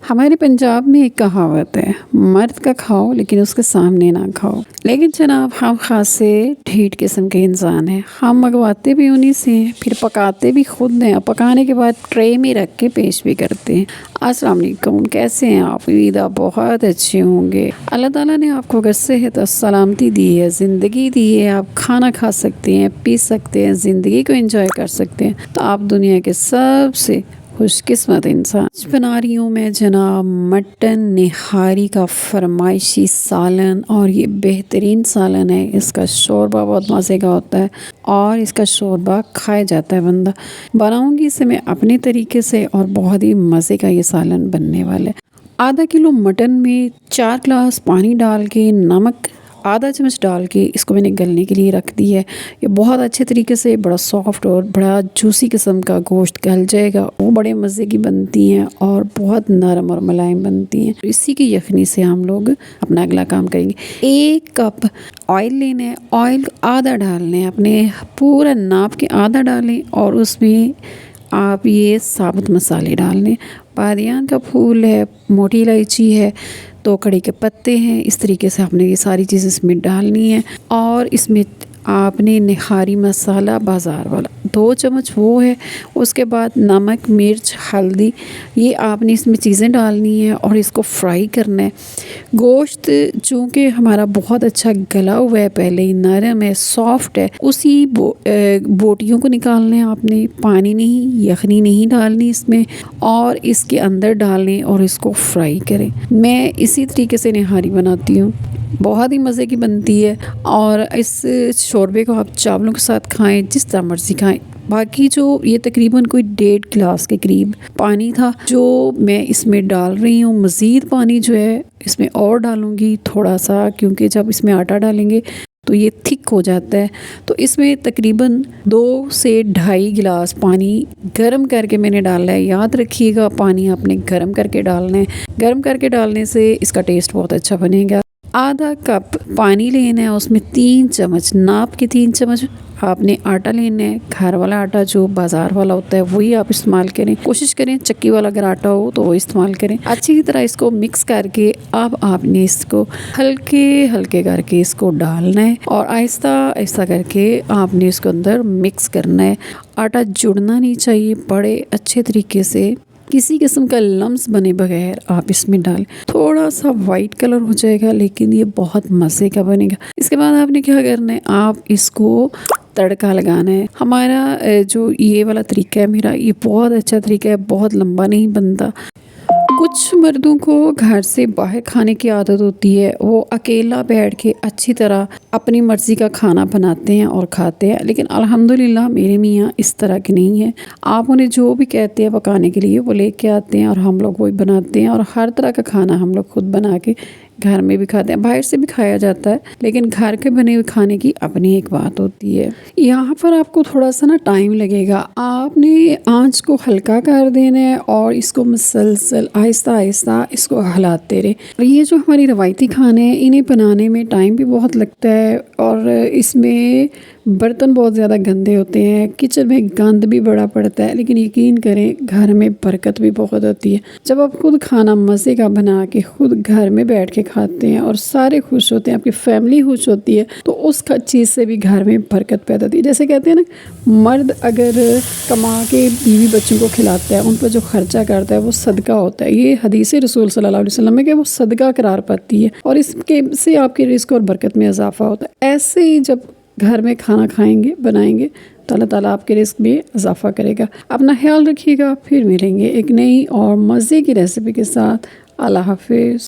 हमारे पंजाब में एक कहावत है, मर्द का खाओ लेकिन उसके सामने ना खाओ। लेकिन जनाब हम खास से ढीठ किस्म के इंसान हैं। हम मंगवाते भी उन्हीं से हैं, फिर पकाते भी खुद हैं और पकाने के बाद ट्रे में रख के पेश भी करते हैं। अस्सलाम वालेकुम, कैसे हैं आप? उम्मीद आप बहुत अच्छे होंगे। अल्लाह ताला ने आपको अगर सेहत और सलामती दी है, ज़िंदगी दी है, आप खाना खा सकते हैं, पी सकते हैं, ज़िंदगी को एंजॉय कर सकते हैं, तो आप दुनिया के सबसे खुशकिस्मत इंसान। आज बना रही हूँ मैं जनाब मटन निहारी का फरमाइशी सालन, और ये बेहतरीन सालन है। इसका शोरबा बहुत मज़े का होता है और इसका शोरबा खाया जाता है बंदा। बनाऊँगी इसे मैं अपने तरीके से और बहुत ही मज़े का ये सालन बनने वाला है। आधा किलो मटन में 4 गिलास पानी डाल के, नमक आधा चम्मच डाल के इसको मैंने गलने के लिए रख दी है। ये बहुत अच्छे तरीके से बड़ा सॉफ्ट और बड़ा जूसी किस्म का गोश्त गल जाएगा। वो बड़े मज़े की बनती हैं और बहुत नरम और मुलायम बनती हैं। इसी की यखनी से हम लोग अपना अगला काम करेंगे। 1 कप ऑयल लेना है, ऑयल आधा डालना है, अपने पूरा नाप के आधा डालें और उसमें आप ये साबुत मसाले डालने। बादियान का फूल है, मोटी इलायची है, 2 कड़ी के पत्ते हैं। इस तरीके से आपने ये सारी चीज़ें इसमें डालनी है और इसमें आपने निहारी मसाला बाज़ार वाला 2 चम्मच वो है। उसके बाद नमक, मिर्च, हल्दी, ये आपने इसमें चीज़ें डालनी है और इसको फ्राई करना है। गोश्त चूँकि हमारा बहुत अच्छा गला हुआ है, पहले ही नरम है, सॉफ्ट है, उसी बोटियों को निकालना है आपने। पानी नहीं, यखनी नहीं डालनी इसमें, और इसके अंदर डालें और इसको फ्राई करें। मैं इसी तरीके से निहारी बनाती हूँ, बहुत ही मज़े की बनती है। और इस शोरबे को आप चावलों के साथ खाएं, जिस तरह मर्ज़ी खाएं। बाकी जो ये तकरीबन कोई 1.5 गिलास के करीब पानी था जो मैं इसमें डाल रही हूँ। मज़ीद पानी जो है इसमें और डालूँगी थोड़ा सा, क्योंकि जब इसमें आटा डालेंगे तो ये थिक हो जाता है। तो इसमें तकरीबन 2 से 2.5 गिलास पानी गर्म करके मैंने डाला है। याद रखिएगा, पानी आपने गर्म करके डालना है। गर्म करके डालने से इसका टेस्ट बहुत अच्छा बनेगा। आधा कप पानी लेना है, उसमें 3 चम्मच, नाप के 3 चम्मच आपने आटा लेना है। घर वाला आटा जो बाज़ार वाला होता है वही आप इस्तेमाल करें। कोशिश करें चक्की वाला अगर आटा हो तो वो इस्तेमाल करें। अच्छी तरह इसको मिक्स करके अब आपने इसको हल्के हल्के करके इसको डालना है और आहिस्ता आहिस्ता करके आपने इसको अंदर मिक्स करना है। आटा जुड़ना नहीं चाहिए, बड़े अच्छे तरीके से किसी किस्म का लम्स बने बगैर आप इसमें डालें। थोड़ा सा वाइट कलर हो जाएगा लेकिन ये बहुत मज़े का बनेगा। इसके बाद आपने क्या करना है, आप इसको तड़का लगाना है। हमारा जो ये वाला तरीका है मेरा, ये बहुत अच्छा तरीका है, बहुत लंबा नहीं बनता। कुछ मर्दों को घर से बाहर खाने की आदत होती है, वो अकेला बैठ के अच्छी तरह अपनी मर्ज़ी का खाना बनाते हैं और खाते हैं, लेकिन अल्हम्दुलिल्लाह मेरे मियाँ इस तरह के नहीं हैं। आप उन्हें जो भी कहते हैं पकाने के लिए वो लेके आते हैं और हम लोग वही बनाते हैं, और हर तरह का खाना हम लोग खुद बना के घर में भी खाते हैं। बाहर से भी खाया जाता है, लेकिन घर के बने हुए खाने की अपनी एक बात होती है। यहाँ पर आपको थोड़ा सा ना टाइम लगेगा। आपने आंच को हल्का कर देना है और इसको मुसलसल आहिस्ता आहिस्ता इसको हिलाते रहे। ये जो हमारी रवायती खाने हैं, इन्हें बनाने में टाइम भी बहुत लगता है और इसमें बर्तन बहुत ज़्यादा गंदे होते हैं, किचन में गंद भी बड़ा पड़ता है, लेकिन यकीन करें घर में बरकत भी बहुत होती है। जब आप खुद खाना मज़े का बना के खुद घर में बैठ के खाते हैं और सारे खुश होते हैं, आपकी फैमिली खुश होती है, तो उस चीज़ से भी घर में बरकत पैदा होती है। जैसे कहते हैं ना, मर्द अगर कमा के बीवी बच्चों को खिलाता है, उन पर जो खर्चा करता है वो सदका होता है। ये हदीस रसूल सल्लल्लाहु अलैहि वसल्लम में कि वो सदका करार पाती है और इसके से आपके रिस्क और बरकत में इजाफा होता है। ऐसे ही जब घर में खाना खाएंगे, बनाएंगे, तो अल्लाह ताला आपके रिस्क में इजाफा करेगा। अपना ख्याल रखिएगा, फिर मिलेंगे एक नई और मज़े की रेसिपी के साथ। अल्लाह हाफिज़।